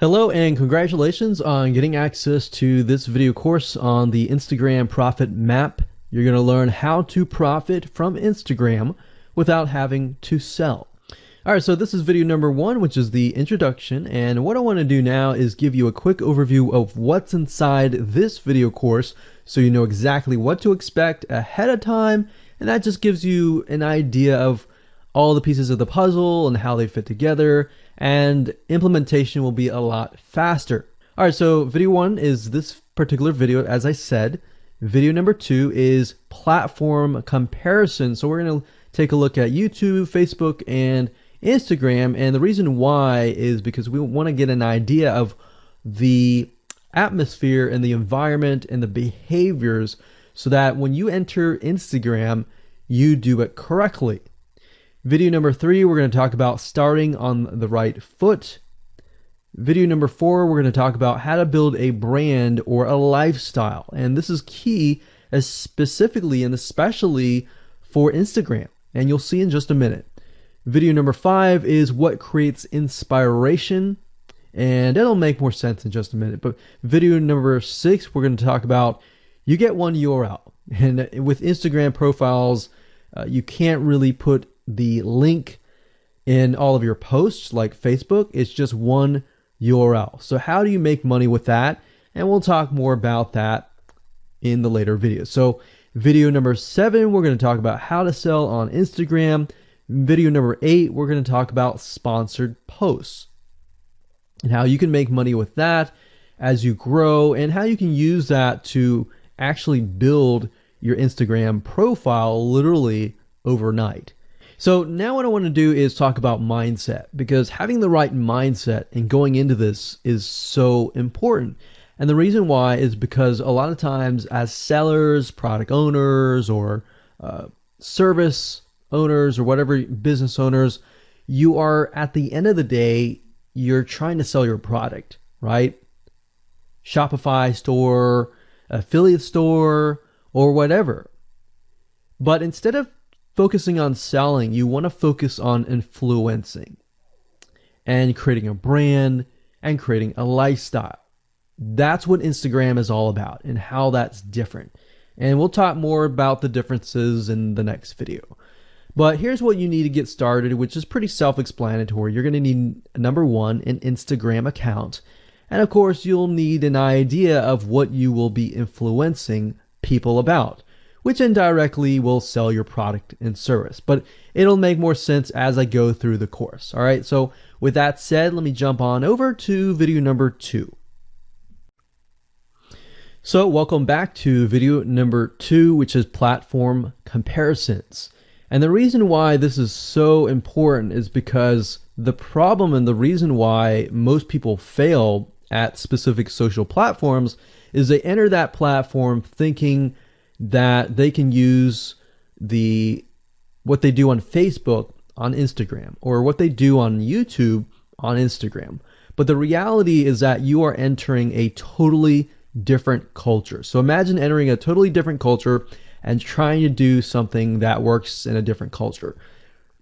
Hello and congratulations on getting access to this video course on the Instagram Profit Map. You're going to learn how to profit from Instagram without having to sell. All right, so this is video number 1, which is the introduction. And what I want to do now is give you a quick overview of what's inside this video course so you know exactly what to expect ahead of time. And that just gives you an idea of all the pieces of the puzzle and how they fit together, and implementation will be a lot faster. All right, so video 1 is this particular video, as I said. Video number 2 is platform comparison. So we're going to take a look at YouTube, Facebook, and Instagram. And the reason why is because we want to get an idea of the atmosphere and the environment and the behaviors so that when you enter Instagram, you do it correctly. Video number 3, we're going to talk about starting on the right foot. Video number 4, we're going to talk about how to build a brand or a lifestyle. And this is key, as specifically and especially for Instagram. And you'll see in just a minute. Video number 5 is what creates inspiration. And it'll make more sense in just a minute. But video number 6, we're going to talk about you get one URL. And with Instagram profiles, you can't really put the link in all of your posts like Facebook. It's just one URL. So how do you make money with that? And we'll talk more about that in the later videos. So video number 7, we're going to talk about how to sell on Instagram. Video number 8, we're going to talk about sponsored posts and how you can make money with that as you grow, and how you can use that to actually build your Instagram profile literally overnight. So now what I want to do is talk about mindset, because having the right mindset and going into this is so important. And the reason why is because a lot of times as sellers, product owners, or service owners, or whatever business owners, you are, at the end of the day, you're trying to sell your product, right? Shopify store, affiliate store, or whatever. But instead of focusing on selling, you want to focus on influencing and creating a brand and creating a lifestyle. That's what Instagram is all about and how that's different. And we'll talk more about the differences in the next video. But here's what you need to get started, which is pretty self-explanatory. You're going to need, number 1, an Instagram account. And of course, you'll need an idea of what you will be influencing people about, which indirectly will sell your product and service. But it'll make more sense as I go through the course. All right, so with that said, let me jump on over to video number 2. So welcome back to video number 2, which is platform comparisons. And the reason why this is so important is because the problem and the reason why most people fail at specific social platforms is they enter that platform thinking that they can use what they do on Facebook on Instagram, or what they do on YouTube on Instagram. But the reality is that you are entering a totally different culture. So imagine entering a totally different culture and trying to do something that works in a different culture.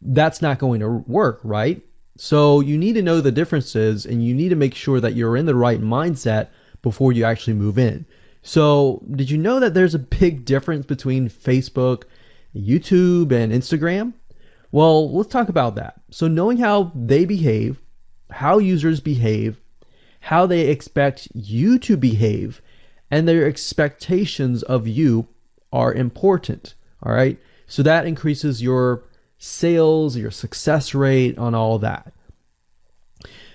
That's not going to work, right? So you need to know the differences, and you need to make sure that you're in the right mindset before you actually move in. So did you know that there's a big difference between Facebook, YouTube, and Instagram? Well, let's talk about that. So knowing how they behave, how users behave, how they expect you to behave, and their expectations of you are important. All right. So that increases your sales, your success rate on all that.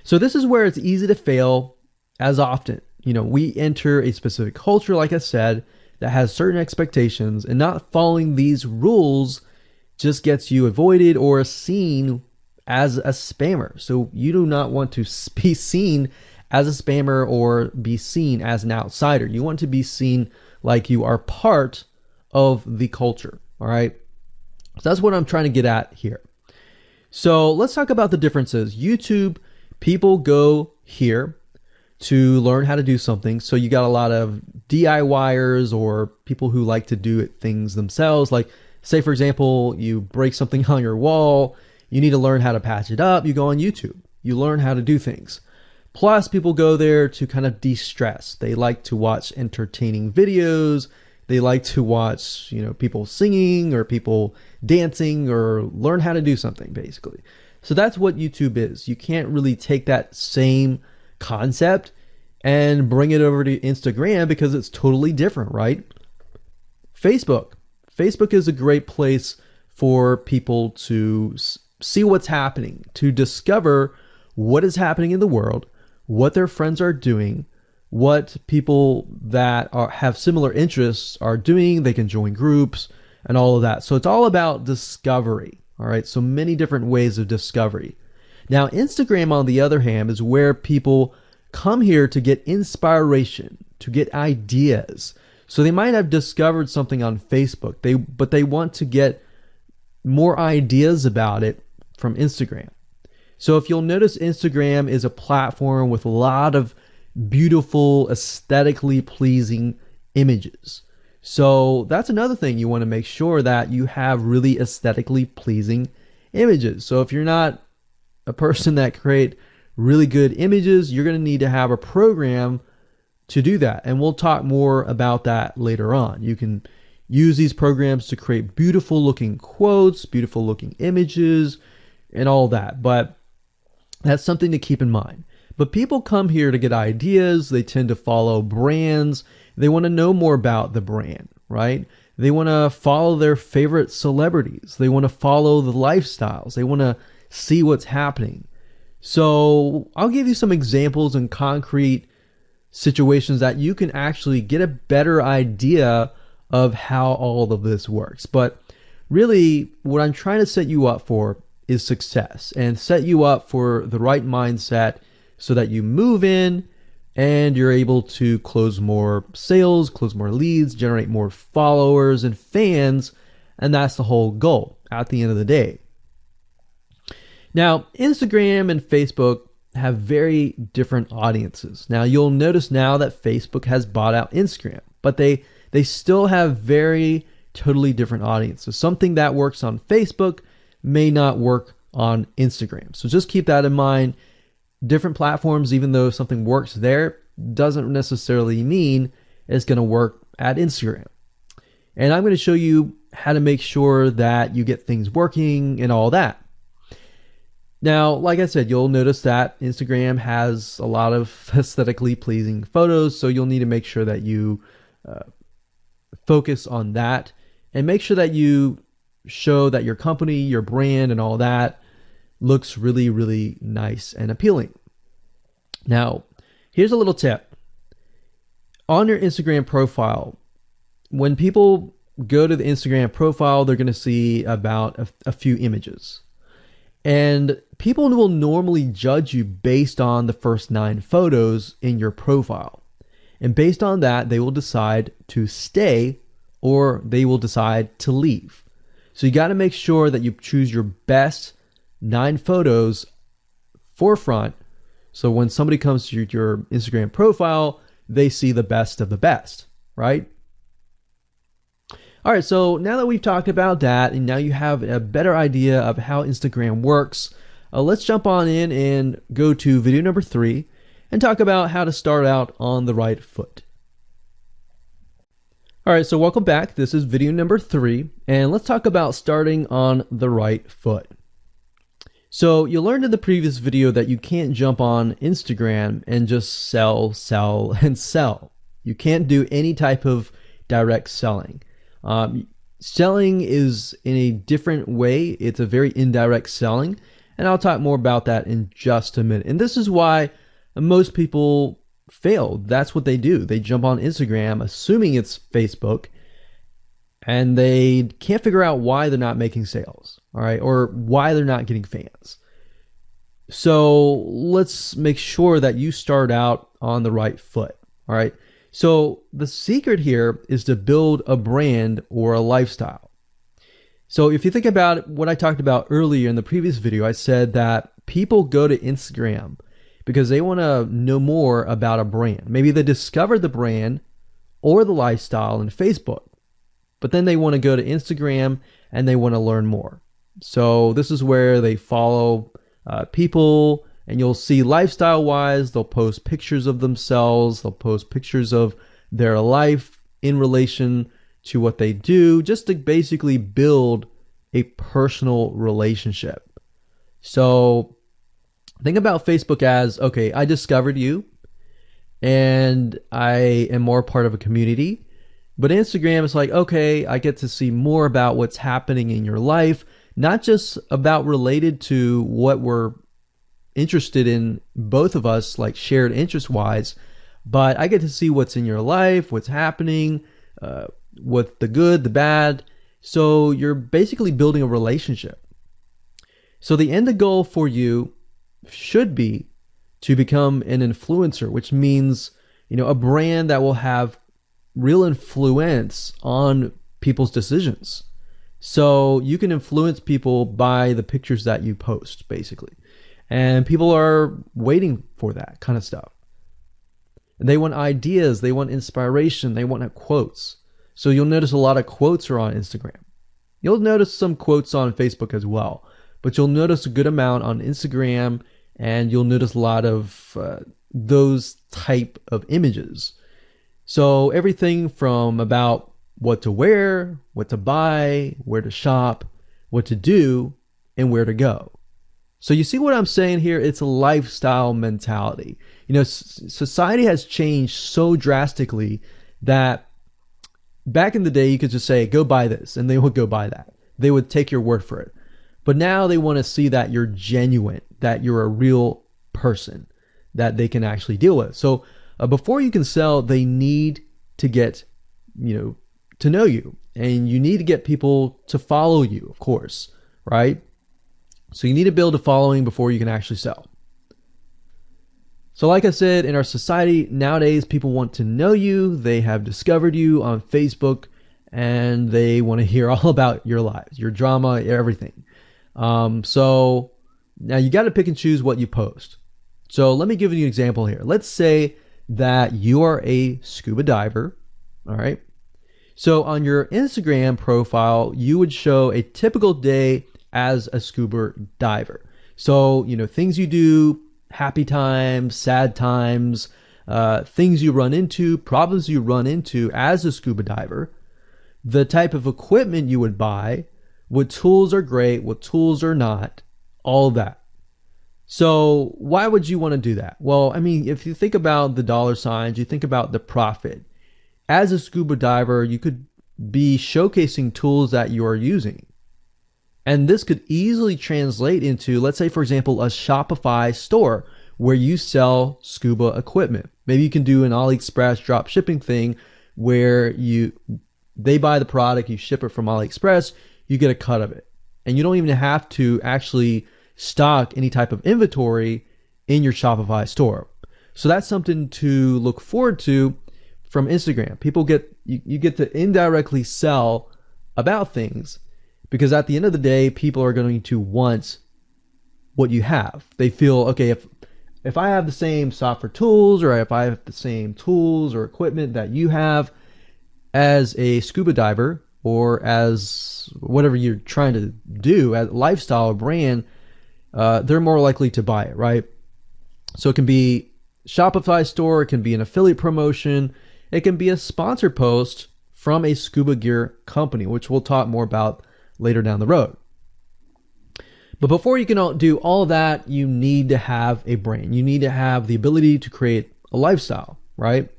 So this is where it's easy to fail as often. We enter a specific culture, like I said, that has certain expectations, and not following these rules just gets you avoided or seen as a spammer. So you do not want to be seen as a spammer or be seen as an outsider. You want to be seen like you are part of the culture. All right. So that's what I'm trying to get at here. So let's talk about the differences. YouTube, people go here to learn how to do something. So you got a lot of DIYers, or people who like to do things themselves. Like, say, for example, you break something on your wall, you need to learn how to patch it up. You go on YouTube, you learn how to do things. Plus, people go there to kind of de-stress. They like to watch entertaining videos. They like to watch, people singing or people dancing or learn how to do something, basically. So that's what YouTube is. You can't really take that same concept and bring it over to Instagram because it's totally different, right? Facebook. Facebook is a great place for people to see what's happening, to discover what is happening in the world, what their friends are doing, what people that have similar interests are doing. They can join groups and all of that. So it's all about discovery. All right. So many different ways of discovery. Now, Instagram, on the other hand, is where people come here to get inspiration, to get ideas. So they might have discovered something on Facebook, but they want to get more ideas about it from Instagram. So if you'll notice, Instagram is a platform with a lot of beautiful, aesthetically pleasing images. So that's another thing. You want to make sure that you have really aesthetically pleasing images. So if you're not a person that create really good images, you're going to need to have a program to do that. And we'll talk more about that later on. You can use these programs to create beautiful looking quotes, beautiful looking images, and all that. But that's something to keep in mind. But people come here to get ideas. They tend to follow brands. They want to know more about the brand, right? They want to follow their favorite celebrities. They want to follow the lifestyles. They want to see what's happening. So I'll give you some examples and concrete situations that you can actually get a better idea of how all of this works. But really, what I'm trying to set you up for is success, and set you up for the right mindset so that you move in and you're able to close more sales, close more leads, generate more followers and fans. And that's the whole goal at the end of the day. Now, Instagram and Facebook have very different audiences. Now, you'll notice now that Facebook has bought out Instagram, but they still have very totally different audiences. Something that works on Facebook may not work on Instagram. So just keep that in mind. Different platforms, even though something works there, doesn't necessarily mean it's going to work at Instagram. And I'm going to show you how to make sure that you get things working and all that. Now, like I said, you'll notice that Instagram has a lot of aesthetically pleasing photos, so you'll need to make sure that you focus on that and make sure that you show that your company, your brand, and all that looks really, really nice and appealing. Now, here's a little tip. On your Instagram profile, when people go to the Instagram profile, they're going to see about a few images. And people will normally judge you based on the first 9 photos in your profile. And based on that, they will decide to stay or they will decide to leave. So you got to make sure that you choose your best 9 photos forefront. So when somebody comes to your Instagram profile, they see the best of the best, right? All right, so now that we've talked about that, and now you have a better idea of how Instagram works, let's jump on in and go to video number 3 and talk about how to start out on the right foot. All right, so welcome back. This is video number 3, and let's talk about starting on the right foot. So you learned in the previous video that you can't jump on Instagram and just sell, and sell. You can't do any type of direct selling. Selling is in a different way. It's a very indirect selling, and I'll talk more about that in just a minute. And this is why most people fail. That's what they do. They jump on Instagram assuming it's Facebook, and they can't figure out why they're not making sales, all right, or why they're not getting fans. So let's make sure that you start out on the right foot, all right? So the secret here is to build a brand or a lifestyle. So if you think about what I talked about earlier in the previous video, I said that people go to Instagram because they want to know more about a brand. Maybe they discovered the brand or the lifestyle in Facebook, but then they want to go to Instagram and they want to learn more. So this is where they follow people And you'll see lifestyle wise, they'll post pictures of themselves, they'll post pictures of their life in relation to what they do, just to basically build a personal relationship. So think about Facebook as, okay, I discovered you and I am more part of a community. But Instagram is like, okay, I get to see more about what's happening in your life, not just about related to what we're interested in, both of us, like shared interest wise, but I get to see what's in your life, what's happening, what the good, the bad. So you're basically building a relationship. So the end goal for you should be to become an influencer, which means, a brand that will have real influence on people's decisions. So you can influence people by the pictures that you post, basically. And people are waiting for that kind of stuff. They want ideas, they want inspiration, they want quotes. So you'll notice a lot of quotes are on Instagram. You'll notice some quotes on Facebook as well, but you'll notice a good amount on Instagram, and you'll notice a lot of those type of images. So everything from about what to wear, what to buy, where to shop, what to do, and where to go. So you see what I'm saying here? It's a lifestyle mentality. Society has changed so drastically that back in the day, you could just say, go buy this, and they would go buy that. They would take your word for it. But now they want to see that you're genuine, that you're a real person that they can actually deal with. So before you can sell, they need to get, to know you, and you need to get people to follow you, of course, right? So you need to build a following before you can actually sell. So like I said, in our society nowadays, people want to know you. They have discovered you on Facebook, and they want to hear all about your lives, your drama, everything. So now you got to pick and choose what you post. So let me give you an example here. Let's say that you are a scuba diver, all right? So on your Instagram profile, you would show a typical day as a scuba diver. So, things you do, happy times, sad times, things you run into, problems you run into as a scuba diver, the type of equipment you would buy, what tools are great, what tools are not, all that. So why would you want to do that? Well, if you think about the dollar signs, you think about the profit. As a scuba diver, you could be showcasing tools that you are using. And this could easily translate into, let's say, for example, a Shopify store where you sell scuba equipment. Maybe you can do an AliExpress drop shipping thing where they buy the product, you ship it from AliExpress, you get a cut of it. And you don't even have to actually stock any type of inventory in your Shopify store. So that's something to look forward to from Instagram. You get to indirectly sell about things, because at the end of the day, people are going to want what you have. They feel, okay, if I have the same software tools, or if I have the same tools or equipment that you have as a scuba diver, or as whatever you're trying to do, as a lifestyle or brand, they're more likely to buy it, right? So it can be Shopify store, it can be an affiliate promotion, it can be a sponsor post from a scuba gear company, which we'll talk more about later down the road. But before you can do all that, you need to have a brand. You need to have the ability to create a lifestyle, right?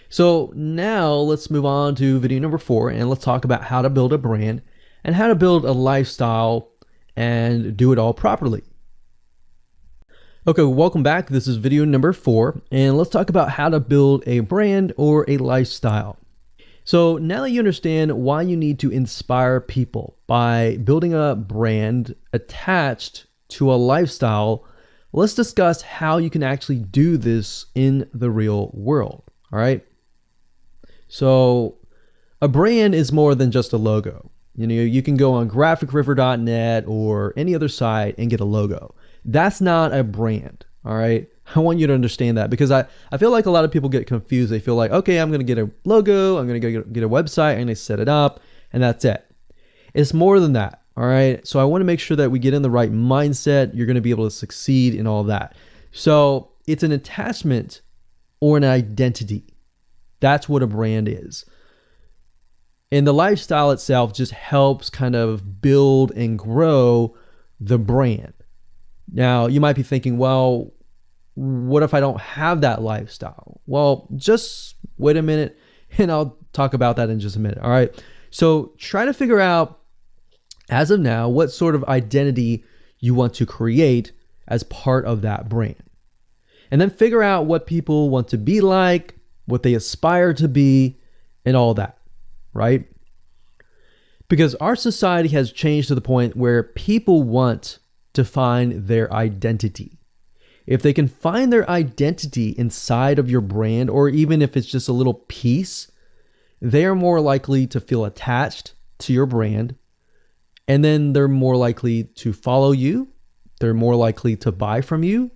So now let's move on to video number 4, and let's talk about how to build a brand and how to build a lifestyle and do it all properly. Okay, welcome back. This is video number 4, and let's talk about how to build a brand or a lifestyle. So now that you understand why you need to inspire people by building a brand attached to a lifestyle, let's discuss how you can actually do this in the real world. All right. So a brand is more than just a logo. You can go on graphicriver.net or any other site and get a logo. That's not a brand. All right. I want you to understand that, because I feel like a lot of people get confused. They feel like, okay, I'm going to get a logo, I'm going to get a website, I'm going to set it up, and that's it. It's more than that. All right. So I want to make sure that we get in the right mindset. You're going to be able to succeed in all that. So it's an attachment or an identity. That's what a brand is. And the lifestyle itself just helps kind of build and grow the brand. Now, you might be thinking, well, what if I don't have that lifestyle? Well, just wait a minute and I'll talk about that in just a minute. All right. So try to figure out, as of now, what sort of identity you want to create as part of that brand. And then figure out what people want to be like, what they aspire to be, and all that, right? Because our society has changed to the point where people want to find their identity. If they can find their identity inside of your brand, or even if it's just a little piece, they are more likely to feel attached to your brand. And then they're more likely to follow you. They're more likely to buy from you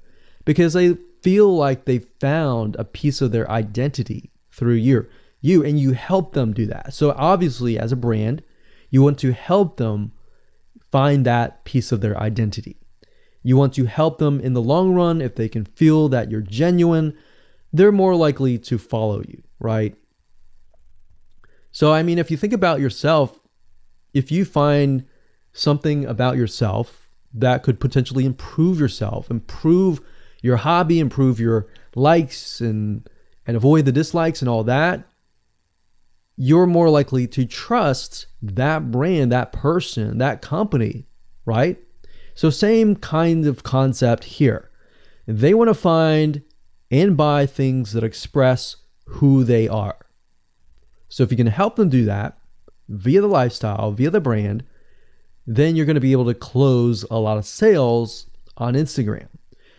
because they feel like they found a piece of their identity through you, and you help them do that. So obviously, as a brand, you want to help them find that piece of their identity. You want to help them in the long run. If they can feel that you're genuine, they're more likely to follow you, right? So, I mean, if you think about yourself, if you find something about yourself that could potentially improve yourself, improve your hobby, improve your likes, and avoid the dislikes and all that, you're more likely to trust that brand, that person, that company, right? So same kind of concept here. They want to find and buy things that express who they are. So if you can help them do that via the lifestyle, via the brand, then you're going to be able to close a lot of sales on Instagram.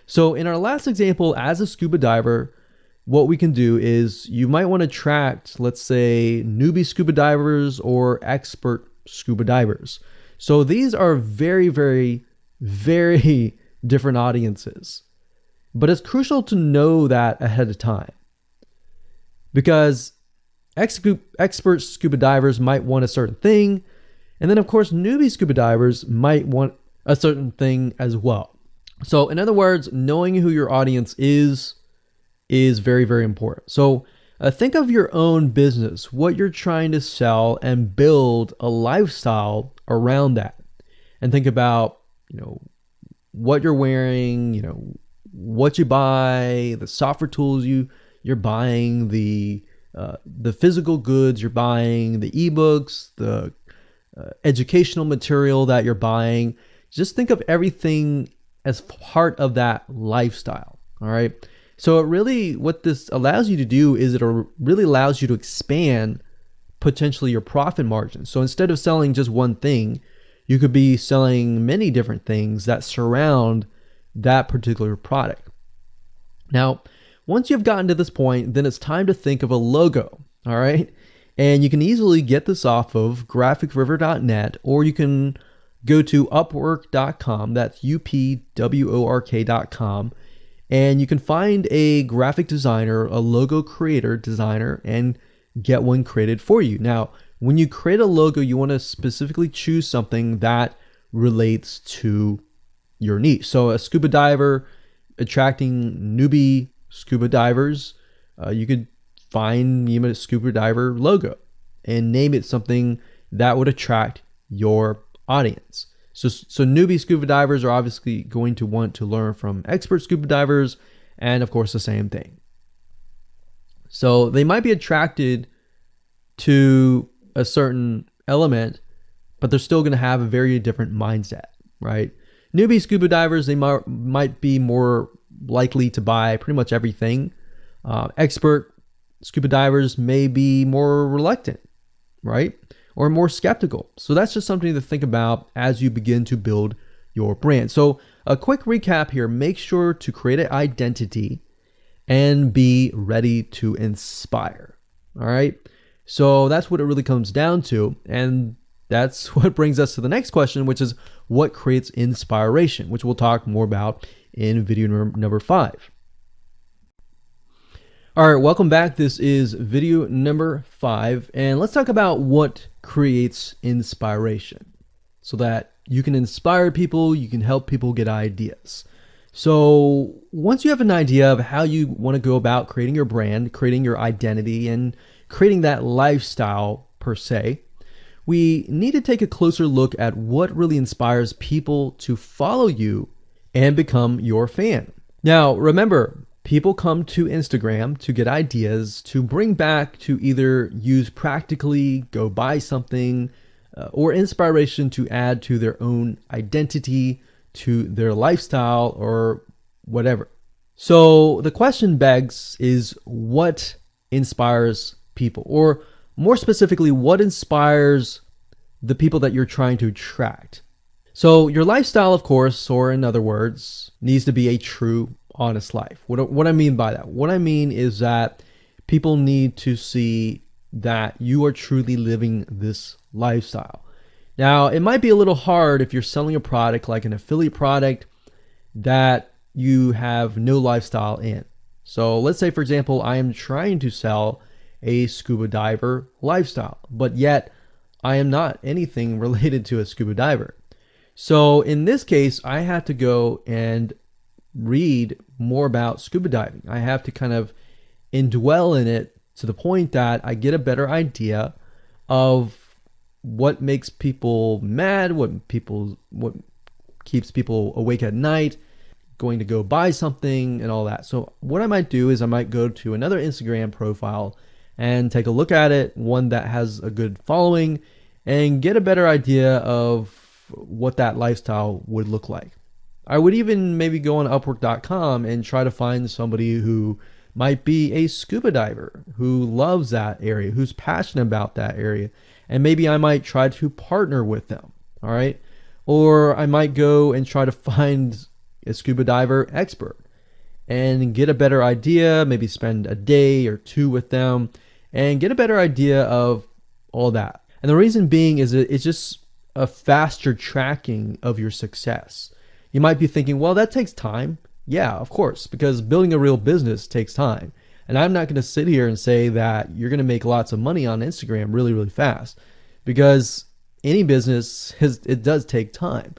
So in our last example, as a scuba diver, what we can do is you might want to attract, let's say, newbie scuba divers or expert scuba divers. So these are very, very, very different audiences. But it's crucial to know that ahead of time, because expert scuba divers might want a certain thing. And then, of course, newbie scuba divers might want a certain thing as well. So in other words, knowing who your audience is very, very important. So think of your own business, what you're trying to sell, and build a lifestyle around that. And think about, what you're wearing, what you buy, the software tools you're buying, the physical goods you're buying, the ebooks, the educational material that you're buying. Just think of everything as part of that lifestyle. All right. So what this allows you to do is it really allows you to expand potentially your profit margin. So instead of selling just one thing, you could be selling many different things that surround that particular product. Now, once you've gotten to this point, then it's time to think of a logo. All right. And you can easily get this off of graphicriver.net, or you can go to upwork.com. That's upwork.com. And you can find a graphic designer, a logo creator, designer, and get one created for you. Now, when you create a logo, you want to specifically choose something that relates to your niche. So a scuba diver attracting newbie scuba divers, you could find a scuba diver logo and name it something that would attract your audience. So newbie scuba divers are obviously going to want to learn from expert scuba divers, and of course the same thing. So they might be attracted to a certain element, but they're still going to have a very different mindset, right? Newbie scuba divers, they might be more likely to buy pretty much everything. Expert scuba divers may be more reluctant, right? Or more skeptical. So that's just something to think about as you begin to build your brand. So a quick recap here: make sure to create an identity and be ready to inspire. All right. So that's what it really comes down to. And that's what brings us to the next question, which is what creates inspiration, which we'll talk more about in video number 5. All right, welcome back. This is video number 5, and let's talk about what creates inspiration. so that you can inspire people, you can help people get ideas. So once you have an idea of how you want to go about creating your brand, creating your identity, and creating that lifestyle per se, we need to take a closer look at what really inspires people to follow you and become your fan. Now, remember, people come to Instagram to get ideas to bring back to either use practically, go buy something, or inspiration to add to their own identity, to their lifestyle, or whatever. So the question begs is, what inspires people? Or more specifically, what inspires the people that you're trying to attract? So your lifestyle, of course, or in other words, needs to be a true, honest life. What I mean by that? What I mean is that people need to see that you are truly living this lifestyle. Now, it might be a little hard if you're selling a product like an affiliate product that you have no lifestyle in. So let's say, for example, I am trying to sell a scuba diver lifestyle, but yet I am not anything related to a scuba diver. So in this case, I have to go and read more about scuba diving. I have to kind of indwell in it to the point that I get a better idea of what makes people mad, what keeps people awake at night, going to go buy something and all that. So what I might do is I might go to another Instagram profile and take a look at it, one that has a good following, and get a better idea of what that lifestyle would look like. I would even maybe go on Upwork.com and try to find somebody who might be a scuba diver, who loves that area, who's passionate about that area. And maybe I might try to partner with them, all right? Or I might go and try to find a scuba diver expert and get a better idea, maybe spend a day or two with them and get a better idea of all that. And the reason being is it's just a faster tracking of your success. You might be thinking, well, that takes time. Yeah, of course, because building a real business takes time. And I'm not going to sit here and say that you're going to make lots of money on Instagram really, really fast, because any business, it does take time.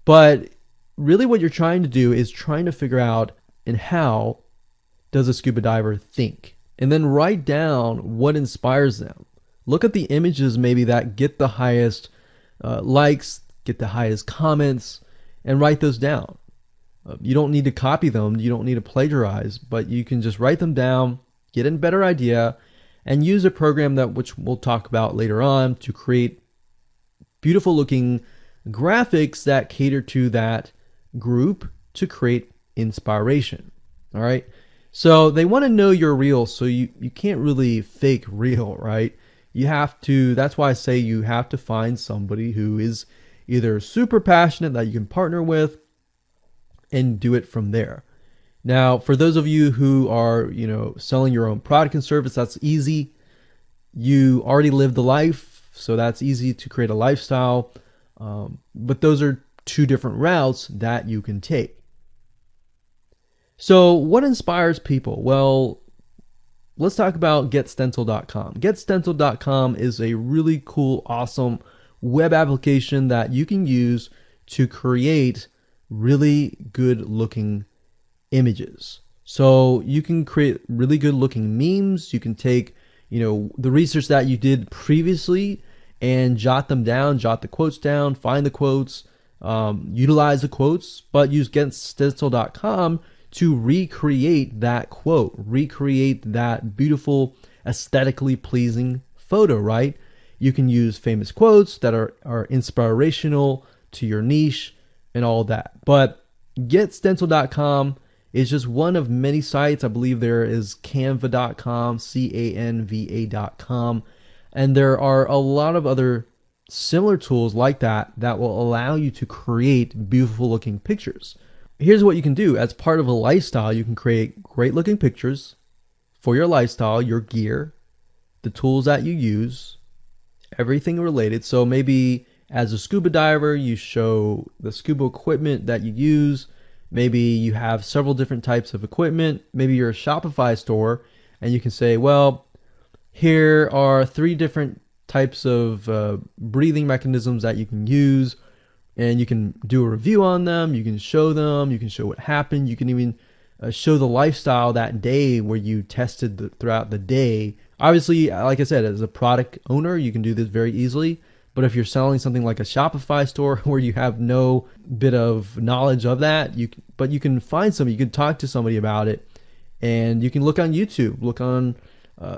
But really what you're trying to do is trying to figure out, and how does a scuba diver think? And then write down what inspires them. Look at the images maybe that get the highest likes, get the highest comments, and write those down. You don't need to copy them. You don't need to plagiarize, but you can just write them down, get a better idea, and use a program that which we'll talk about later on to create beautiful looking graphics that cater to that group to create inspiration. All right. So they want to know you're real. So you can't really fake real, right? You have to, that's why I say you have to find somebody who is either super passionate that you can partner with and do it from there. Now, for those of you who are, selling your own product and service, that's easy. You already live the life, so that's easy to create a lifestyle. But those are two different routes that you can take. So what inspires people? Well, let's talk about getstencil.com. Getstencil.com is a really cool, awesome web application that you can use to create really good looking images. So you can create really good looking memes. You can take, the research that you did previously and jot them down, jot the quotes down, find the quotes, utilize the quotes, but use getstencil.com to recreate that quote, recreate that beautiful, aesthetically pleasing photo, right? You can use famous quotes that are inspirational to your niche and all that. But getstencil.com is just one of many sites. I believe there is canva.com, canva.com, and there are a lot of other similar tools like that that will allow you to create beautiful looking pictures. Here's what you can do. As part of a lifestyle, you can create great looking pictures for your lifestyle, your gear, the tools that you use, everything related. So maybe as a scuba diver, you show the scuba equipment that you use. Maybe you have several different types of equipment. Maybe you're a Shopify store and you can say, well, here are 3 different types of breathing mechanisms that you can use, and you can do a review on them. You can show them. You can show what happened. You can even show the lifestyle that day where you tested throughout the day. Obviously, like I said, as a product owner, you can do this very easily. But if you're selling something like a Shopify store where you have no bit of knowledge of that, you can find somebody, you can talk to somebody about it, and you can look on YouTube, look on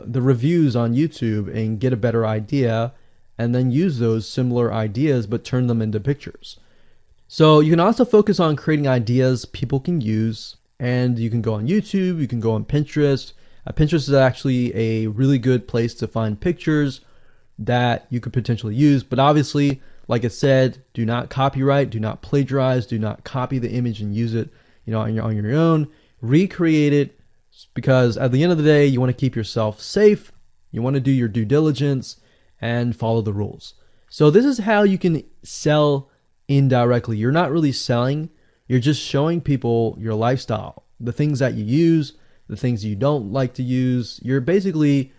the reviews on YouTube and get a better idea, and then use those similar ideas but turn them into pictures. So you can also focus on creating ideas people can use, and you can go on YouTube, you can go on Pinterest. Pinterest is actually a really good place to find pictures that you could potentially use, but obviously, like I said, do not copyright, do not plagiarize, do not copy the image and use it, on your own. Recreate it, because at the end of the day, you want to keep yourself safe. You want to do your due diligence and follow the rules. So this is how you can sell indirectly. You're not really selling, you're just showing people your lifestyle, the things that you use, the things you don't like to use. You're basically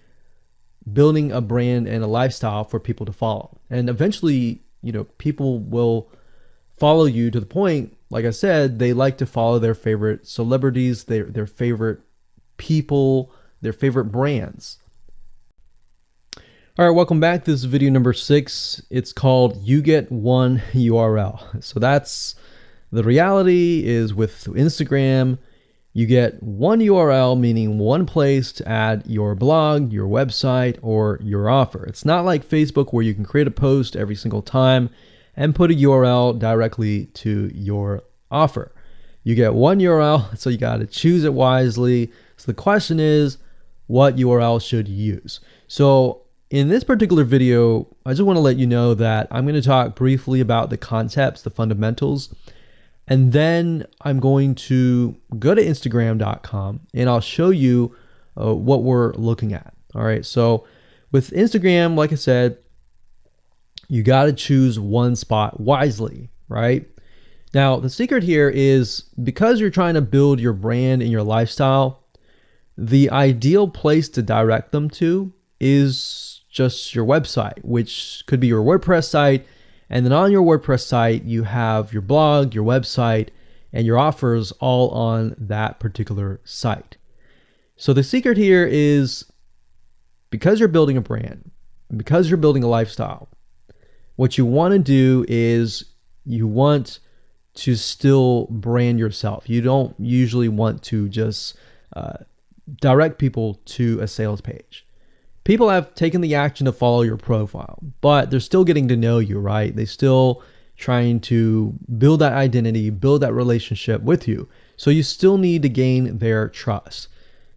building a brand and a lifestyle for people to follow. And eventually, people will follow you to the point, like I said, they like to follow their favorite celebrities, their favorite people, their favorite brands. All right, welcome back. This is video number 6. It's called You Get One URL. So that's the reality is with Instagram, you get one URL, meaning one place to add your blog, your website, or your offer. It's not like Facebook where you can create a post every single time and put a URL directly to your offer. You get one URL, so you got to choose it wisely. So the question is, what URL should you use? So in this particular video, I just want to let you know that I'm going to talk briefly about the concepts, the fundamentals, and then I'm going to go to Instagram.com and I'll show you what we're looking at. All right. So with Instagram, like I said, you got to choose one spot wisely, right? Now, the secret here is because you're trying to build your brand and your lifestyle, the ideal place to direct them to is just your website, which could be your WordPress site. And then on your WordPress site, you have your blog, your website, and your offers all on that particular site. So the secret here is because you're building a brand, because you're building a lifestyle, what you want to do is you want to still brand yourself. You don't usually want to just direct people to a sales page. People have taken the action to follow your profile, but they're still getting to know you, right? They're still trying to build that identity, build that relationship with you. So you still need to gain their trust.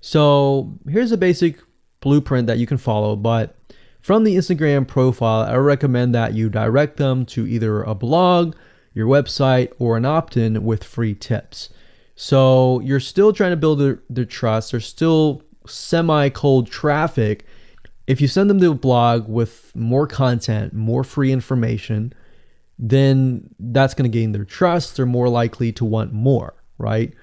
So here's a basic blueprint that you can follow, but from the Instagram profile, I recommend that you direct them to either a blog, your website, or an opt-in with free tips. So you're still trying to build their trust. There's still semi-cold traffic. If you send them to a blog with more content, more free information, then that's going to gain their trust. They're more likely to want more, right?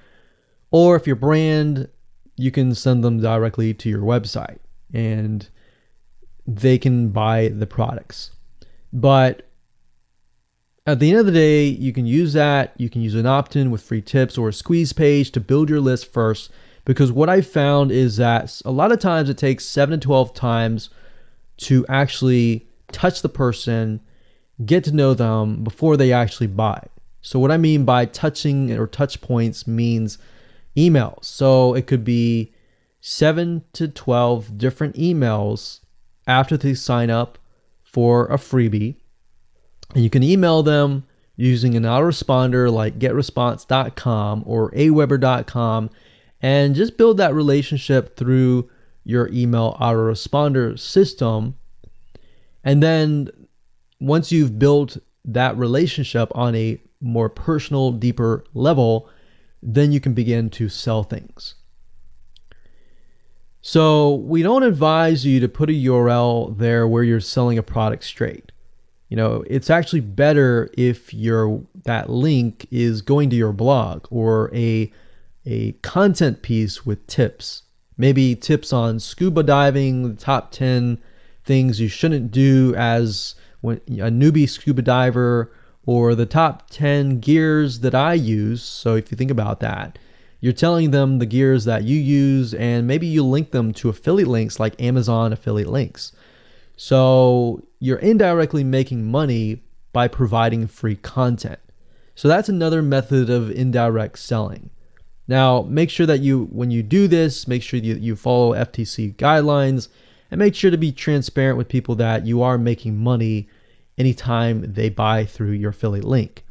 Or if your brand, you can send them directly to your website and they can buy the products. But at the end of the day, you can use that. You can use an opt-in with free tips or a squeeze page to build your list first. Because what I found is that a lot of times it takes 7 to 12 times to actually touch the person, get to know them before they actually buy. So what I mean by touching or touch points means emails. So it could be 7 to 12 different emails after they sign up for a freebie. And you can email them using an autoresponder like getresponse.com or aweber.com. And just build that relationship through your email autoresponder system. And then once you've built that relationship on a more personal, deeper level, then you can begin to sell things. So we don't advise you to put a URL there where you're selling a product straight. It's actually better if that link is going to your blog or a content piece with tips, maybe tips on scuba diving, the top 10 things you shouldn't do as when a newbie scuba diver, or the top 10 gears that I use. So if you think about that, you're telling them the gears that you use, and maybe you link them to affiliate links like Amazon affiliate links. So you're indirectly making money by providing free content. So that's another method of indirect selling. Now, make sure that when you do this, make sure you follow FTC guidelines, and make sure to be transparent with people that you are making money anytime they buy through your affiliate link.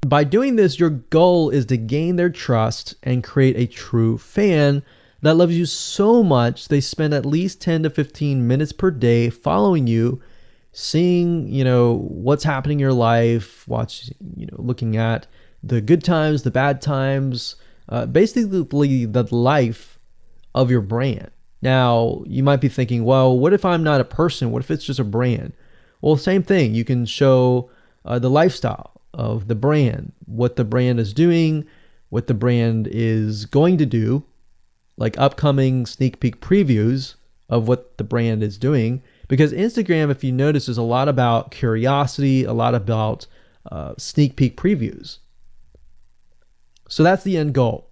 By doing this, your goal is to gain their trust and create a true fan that loves you so much they spend at least 10 to 15 minutes per day following you, seeing, what's happening in your life, looking at the good times, the bad times, basically the life of your brand. Now, you might be thinking, well, what if I'm not a person? What if it's just a brand? Well, same thing. You can show the lifestyle of the brand, what the brand is doing, what the brand is going to do, like upcoming sneak peek previews of what the brand is doing. Because Instagram, if you notice, is a lot about curiosity, a lot about sneak peek previews. So that's the end goal.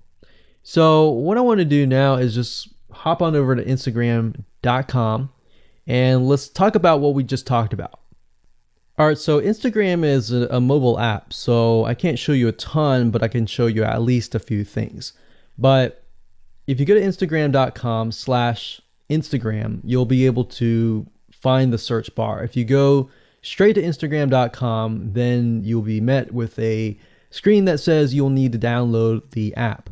So what I want to do now is just hop on over to Instagram.com and let's talk about what we just talked about. All right, so Instagram is a mobile app, so I can't show you a ton, but I can show you at least a few things. But if you go to Instagram.com/Instagram, you'll be able to find the search bar. If you go straight to Instagram.com, then you'll be met with a screen that says you'll need to download the app.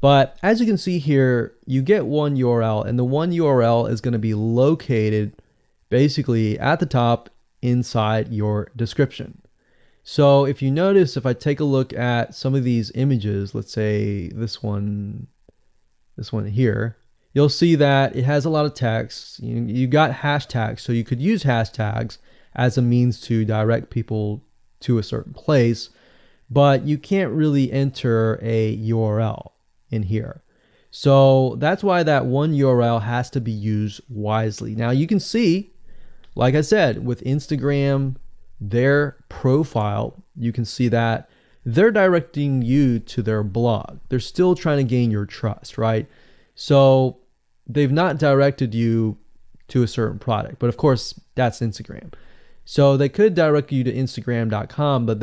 But as you can see here, you get one URL, and the one URL is going to be located basically at the top inside your description. So if you notice, if I take a look at some of these images, let's say this one here, you'll see that it has a lot of text. You got hashtags, so you could use hashtags as a means to direct people to a certain place, but you can't really enter a URL in here. So that's why that one URL has to be used wisely. Now you can see, like I said, with Instagram, their profile, you can see that they're directing you to their blog. They're still trying to gain your trust, right? So they've not directed you to a certain product, but of course that's Instagram. So they could direct you to Instagram.com, but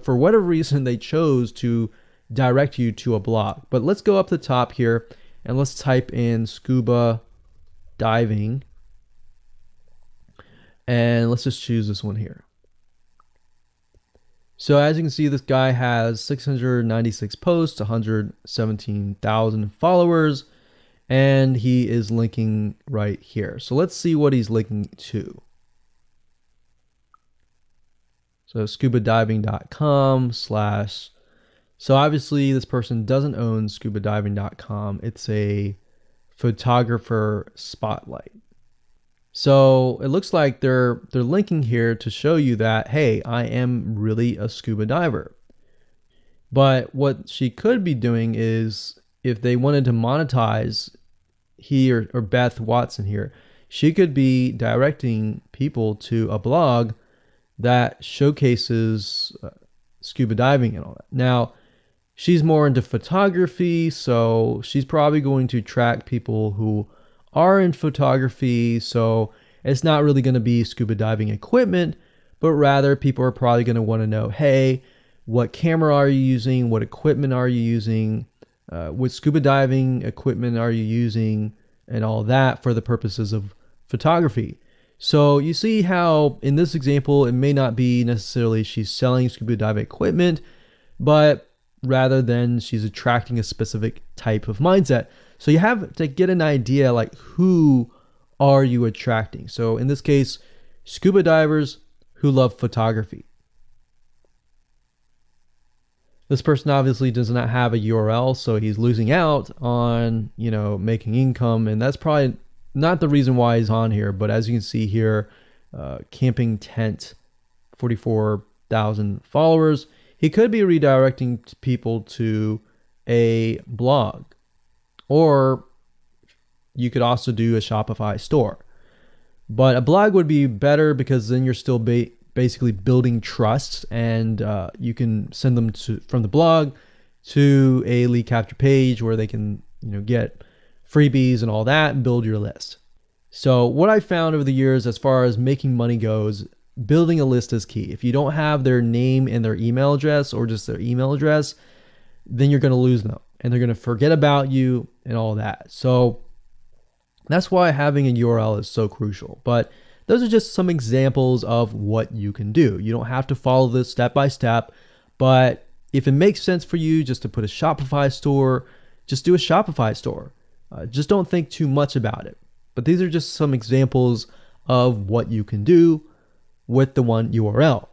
for whatever reason, they chose to direct you to a blog. But let's go up the top here and let's type in scuba diving. And let's just choose this one here. So as you can see, this guy has 696 posts, 117,000 followers, and he is linking right here. So let's see what he's linking to. So scubadiving.com/. So obviously this person doesn't own scubadiving.com. It's a photographer spotlight. So it looks like they're linking here to show you that, hey, I am really a scuba diver. But what she could be doing is, if they wanted to monetize, he or Beth Watson here, she could be directing people to a blog that showcases scuba diving and all that. Now, she's more into photography, so she's probably going to track people who are in photography. So it's not really going to be scuba diving equipment, but rather people are probably going to want to know, hey, what camera are you using? What equipment are you using? What scuba diving equipment are you using? And all that for the purposes of photography. So you see how in this example, it may not be necessarily she's selling scuba diving equipment, but rather than she's attracting a specific type of mindset. So you have to get an idea, like, who are you attracting? So in this case, scuba divers who love photography. This person obviously does not have a URL, so he's losing out on, making income, and that's probably not the reason why he's on here. But as you can see here, camping tent, 44,000 followers. He could be redirecting people to a blog, or you could also do a Shopify store. But a blog would be better because then you're still basically building trust, and you can send them from the blog to a lead capture page where they can get freebies and all that and build your list. So what I found over the years as far as making money goes, building a list is key. If you don't have their name and their email address, or just their email address, then you're going to lose them and they're going to forget about you and all that. So that's why having a URL is so crucial. But those are just some examples of what you can do. You don't have to follow this step by step, but if it makes sense for you just to put a Shopify store, just do a Shopify store. Just don't think too much about it. But these are just some examples of what you can do with the one URL.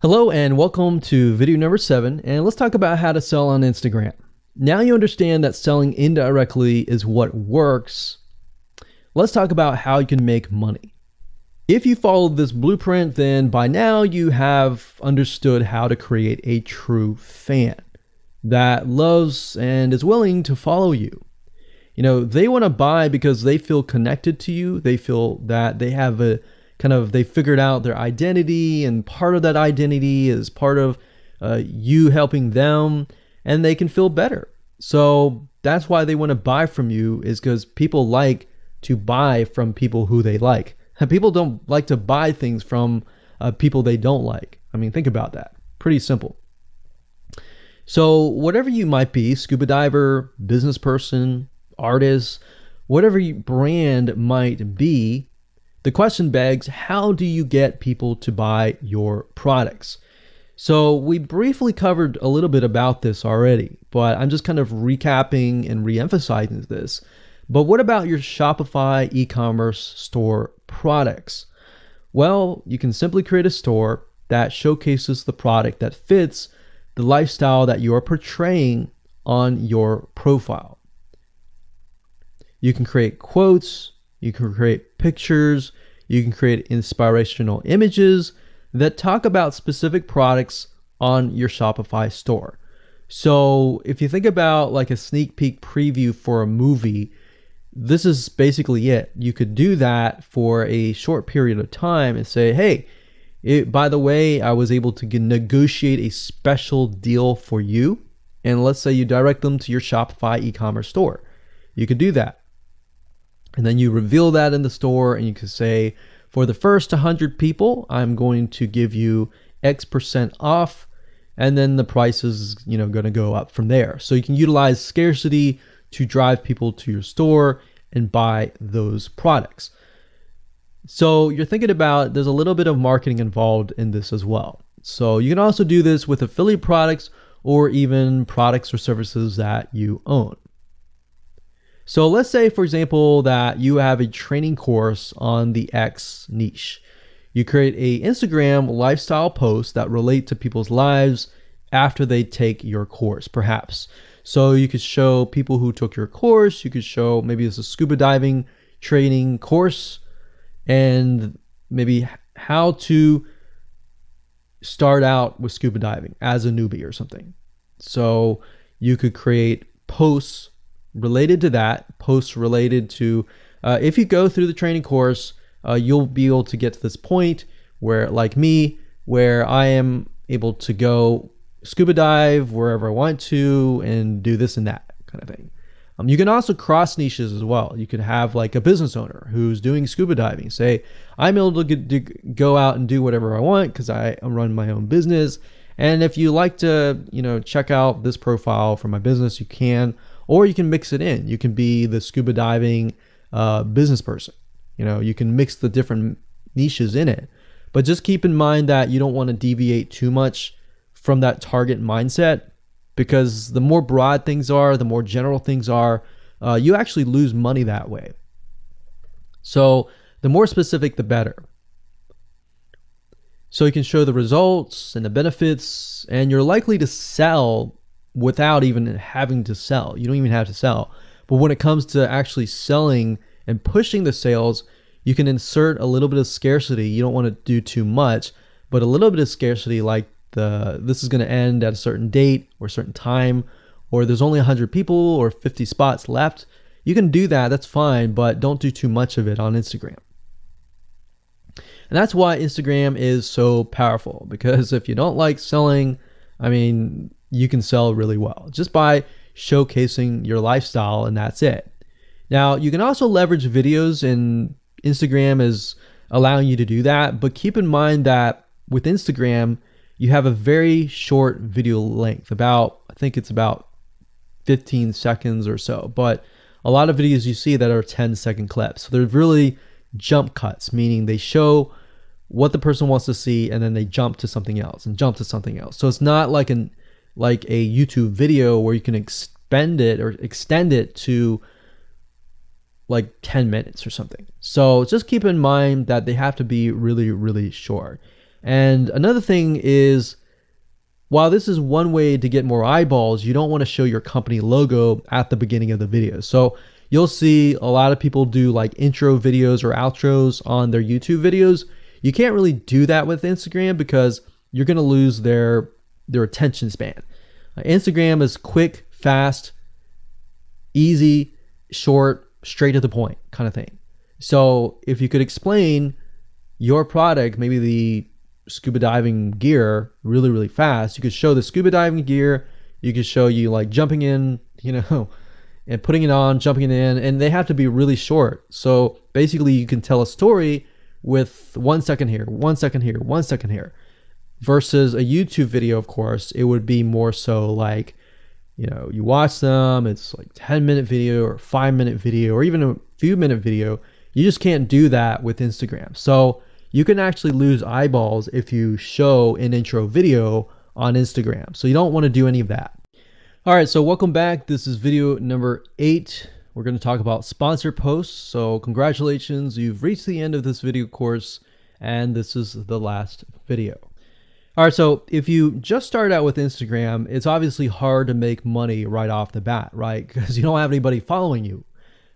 Hello and welcome to video number 7, and let's talk about how to sell on Instagram. Now you understand that selling indirectly is what works. Let's talk about how you can make money. If you followed this blueprint, then by now you have understood how to create a true fan that loves and is willing to follow you. They want to buy because they feel connected to you. They feel that they have they figured out their identity, and part of that identity is part of you helping them, and they can feel better. So that's why they want to buy from you, is because people like to buy from people who they like. People don't like to buy things from people they don't like. I mean, think about that. Pretty simple. So whatever you might be, scuba diver, business person, artist, whatever your brand might be, the question begs, how do you get people to buy your products? So we briefly covered a little bit about this already, but I'm just kind of recapping and re-emphasizing this. But what about your Shopify e-commerce store products? Well, you can simply create a store that showcases the product that fits the lifestyle that you are portraying on your profile. You can create quotes, you can create pictures, you can create inspirational images that talk about specific products on your Shopify store. So if you think about like a sneak peek preview for a movie, this is basically it. You could do that for a short period of time and say, hey, by the way, I was able to negotiate a special deal for you. And let's say you direct them to your Shopify e-commerce store. You could do that. And then you reveal that in the store, and you can say, for the first 100 people, I'm going to give you X% off, and then the price is going to go up from there. So you can utilize scarcity to drive people to your store and buy those products. So you're thinking about, there's a little bit of marketing involved in this as well. So you can also do this with affiliate products or even products or services that you own. So let's say, for example, that you have a training course on the X niche. You create a Instagram lifestyle post that relate to people's lives after they take your course, perhaps. So you could show people who took your course, you could show maybe it's a scuba diving training course, and maybe how to start out with scuba diving as a newbie or something. So you could create posts related to that, posts related to, if you go through the training course, you'll be able to get to this point where, like me, where I am able to go scuba dive wherever I want to and do this and that kind of thing. You can also cross niches as well. You could have like a business owner who's doing scuba diving. Say, I'm able to go out and do whatever I want because I run my own business. And if you like to, check out this profile for my business, you can, or you can mix it in. You can be the scuba diving business person. You can mix the different niches in it. But just keep in mind that you don't want to deviate too much from that target mindset, because the more broad things are, the more general things are, you actually lose money that way. So the more specific, the better. So you can show the results and the benefits, and you're likely to sell without even having to sell. You don't even have to sell. But when it comes to actually selling and pushing the sales, you can insert a little bit of scarcity. You don't want to do too much, but a little bit of scarcity, like this is going to end at a certain date or a certain time, or there's only 100 people or 50 spots left. you can do that, that's fine, but don't do too much of it on Instagram. And that's why Instagram is so powerful, because if you don't like selling, I mean, you can sell really well just by showcasing your lifestyle, and that's it. Now, you can also leverage videos, and Instagram is allowing you to do that, but keep in mind that with Instagram, you have a very short video length, I think it's about 15 seconds or so, but a lot of videos you see that are 10-second clips. So they're really jump cuts, meaning they show what the person wants to see and then they jump to something else and jump to something else. So it's not like a YouTube video where you can extend it to like 10 minutes or something. So just keep in mind that they have to be really, really short. And another thing is, while this is one way to get more eyeballs, you don't want to show your company logo at the beginning of the video. So you'll see a lot of people do like intro videos or outros on their YouTube videos. You can't really do that with Instagram because you're going to lose their attention span. Instagram is quick, fast, easy, short, straight to the point kind of thing. So if you could explain your product, maybe the scuba diving gear, really, really fast, you could show the scuba diving gear, you could show you like jumping in, and putting it on, jumping in, and they have to be really short. So basically you can tell a story with 1 second here, 1 second here, 1 second here, versus a YouTube video. Of course, it would be more so like, you watch them, it's like 10-minute video or 5-minute video or even a few minute video. You just can't do that with Instagram. So you can actually lose eyeballs if you show an intro video on Instagram. So you don't want to do any of that. All right, so welcome back. This is video number 8. We're going to talk about sponsored posts. So congratulations, you've reached the end of this video course, and this is the last video. All right, so if you just start out with Instagram, it's obviously hard to make money right off the bat, right? Because you don't have anybody following you.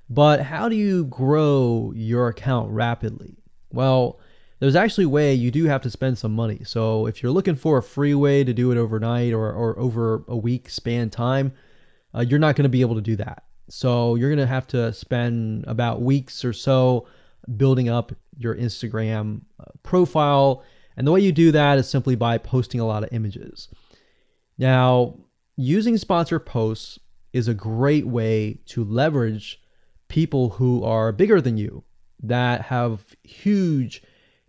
But how do you grow your account rapidly? Well, there's actually a way. You do have to spend some money. So if you're looking for a free way to do it overnight or over a week span time, you're not going to be able to do that. So you're going to have to spend about weeks or so building up your Instagram profile. And the way you do that is simply by posting a lot of images. Now, using sponsored posts is a great way to leverage people who are bigger than you, that have huge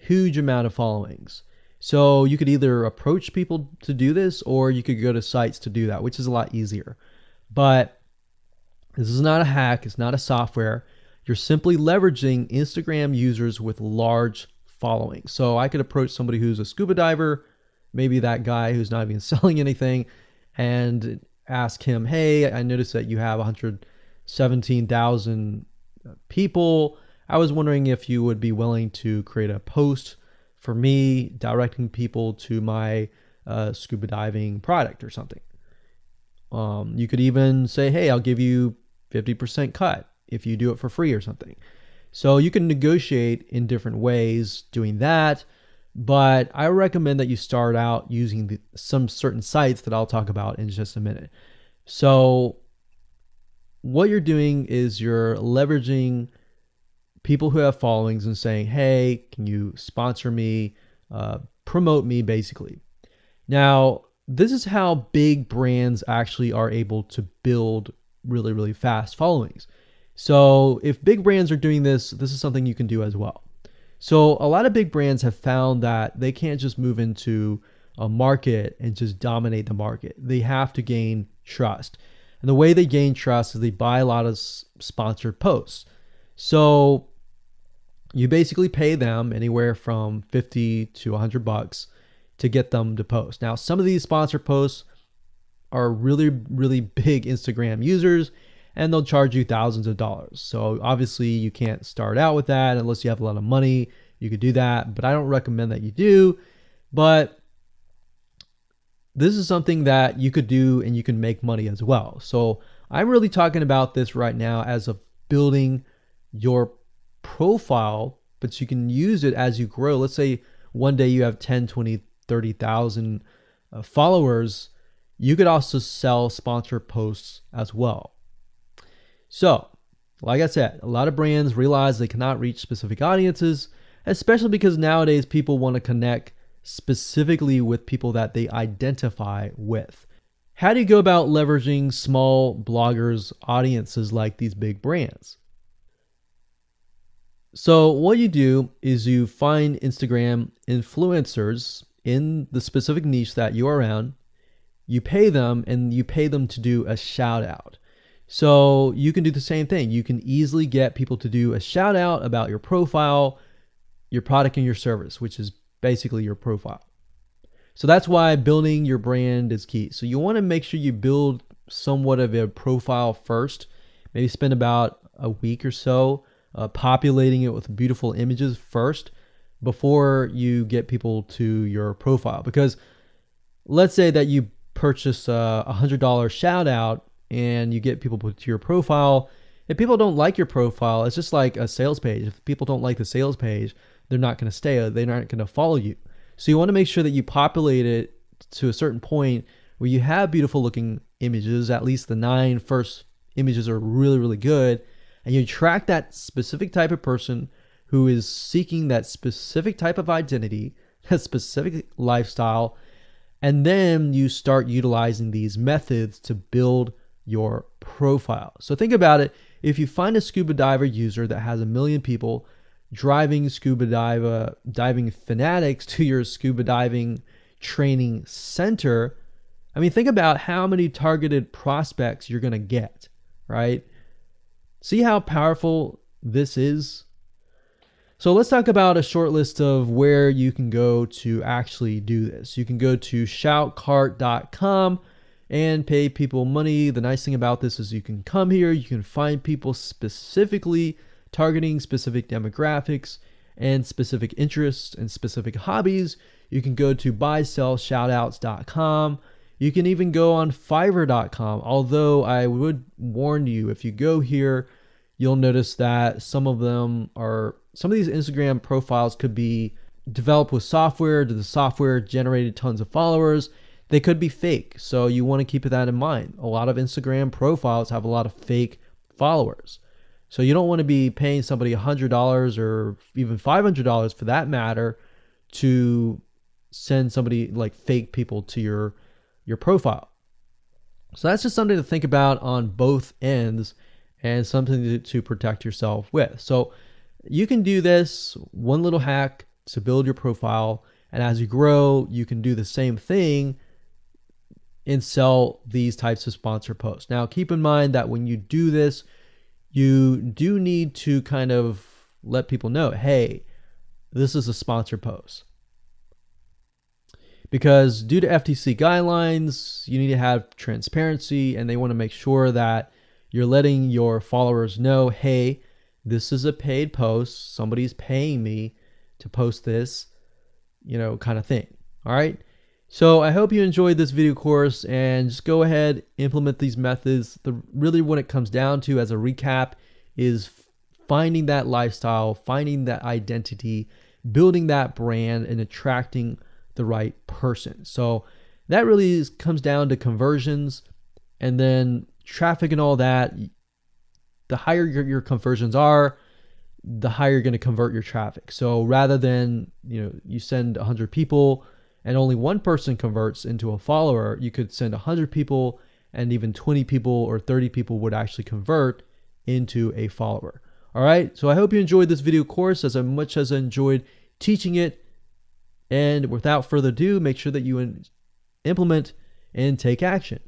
amount of followings. So you could either approach people to do this, or you could go to sites to do that, which is a lot easier. But this is not a hack. It's not a software. You're simply leveraging Instagram users with large followings. So I could approach somebody who's a scuba diver, maybe that guy who's not even selling anything, and ask him, hey, I noticed that you have 117,000 people. I was wondering if you would be willing to create a post for me directing people to my scuba diving product or something. You could even say, hey, I'll give you 50% cut if you do it for free or something. So you can negotiate in different ways doing that, but I recommend that you start out using some certain sites that I'll talk about in just a minute. So what you're doing is you're leveraging people who have followings and saying, hey, can you sponsor me, promote me, basically. Now, this is how big brands actually are able to build really, really fast followings. So if big brands are doing this, this is something you can do as well. So a lot of big brands have found that they can't just move into a market and just dominate the market. They have to gain trust. And the way they gain trust is they buy a lot of sponsored posts. So you basically pay them anywhere from $50 to $100 to get them to post. Now, some of these sponsored posts are really, really big Instagram users, and they'll charge you thousands of dollars. So obviously you can't start out with that unless you have a lot of money. You could do that, but I don't recommend that you do. But this is something that you could do and you can make money as well. So I'm really talking about this right now as of building your profile, but you can use it as you grow. Let's say one day you have 10, 20, 30,000 followers. You could also sell sponsored posts as well. So Like I said, a lot of brands realize they cannot reach specific audiences, especially because nowadays people want to connect specifically with people that they identify with. How do you go about leveraging small bloggers' audiences like these big brands? So what you do is you find Instagram influencers in the specific niche that you are around. You pay them, and you pay them to do a shout out. So you can do the same thing. You can easily get people to do a shout out about your profile, your product, and your service, which is basically your profile. So that's why building your brand is key. So you want to make sure you build somewhat of a profile first. Maybe spend about a week or so populating it with beautiful images first before you get people to your profile. Because let's say that you purchase a $100 shout out and you get people to your profile. If people don't like your profile, it's just like a sales page. If people don't like the sales page, they're not going to stay. They're not going to follow you. So you want to make sure that you populate it to a certain point where you have beautiful looking images. At least the 9 first images are really, really good. And you attract that specific type of person who is seeking that specific type of identity, that specific lifestyle. And then you start utilizing these methods to build your profile. So think about it. If you find a scuba diver user that has 1 million people driving diving fanatics to your scuba diving training center, I mean, think about how many targeted prospects you're going to get, right? See how powerful this is? So let's talk about a short list of where you can go to actually do this. You can go to shoutcart.com and pay people money. The nice thing about this is you can come here, you can find people specifically targeting specific demographics and specific interests and specific hobbies. You can go to buysellshoutouts.com. You can even go on fiverr.com. Although I would warn you, if you go here, you'll notice that some of these Instagram profiles could be developed with software. The software generated tons of followers. They could be fake. So you want to keep that in mind. A lot of Instagram profiles have a lot of fake followers. So you don't want to be paying somebody $100 or even $500 for that matter to send somebody like fake people to your profile. So that's just something to think about on both ends and something to protect yourself with. So you can do this one little hack to build your profile. And as you grow, you can do the same thing and sell these types of sponsor posts. Now, keep in mind that when you do this, you do need to kind of let people know, hey, this is a sponsor post. Because due to FTC guidelines, you need to have transparency, and they want to make sure that you're letting your followers know, hey, this is a paid post. Somebody's paying me to post this, kind of thing. All right. So I hope you enjoyed this video course, and just go ahead, implement these methods. Really what it comes down to as a recap is finding that lifestyle, finding that identity, building that brand, and attracting the right person. So that really comes down to conversions, and then traffic and all that. The higher your conversions are, the higher you're going to convert your traffic. So rather than, you send 100 people and only one person converts into a follower, you could send 100 people and even 20 people or 30 people would actually convert into a follower. All right. So I hope you enjoyed this video course as much as I enjoyed teaching it. And without further ado, make sure that you implement and take action.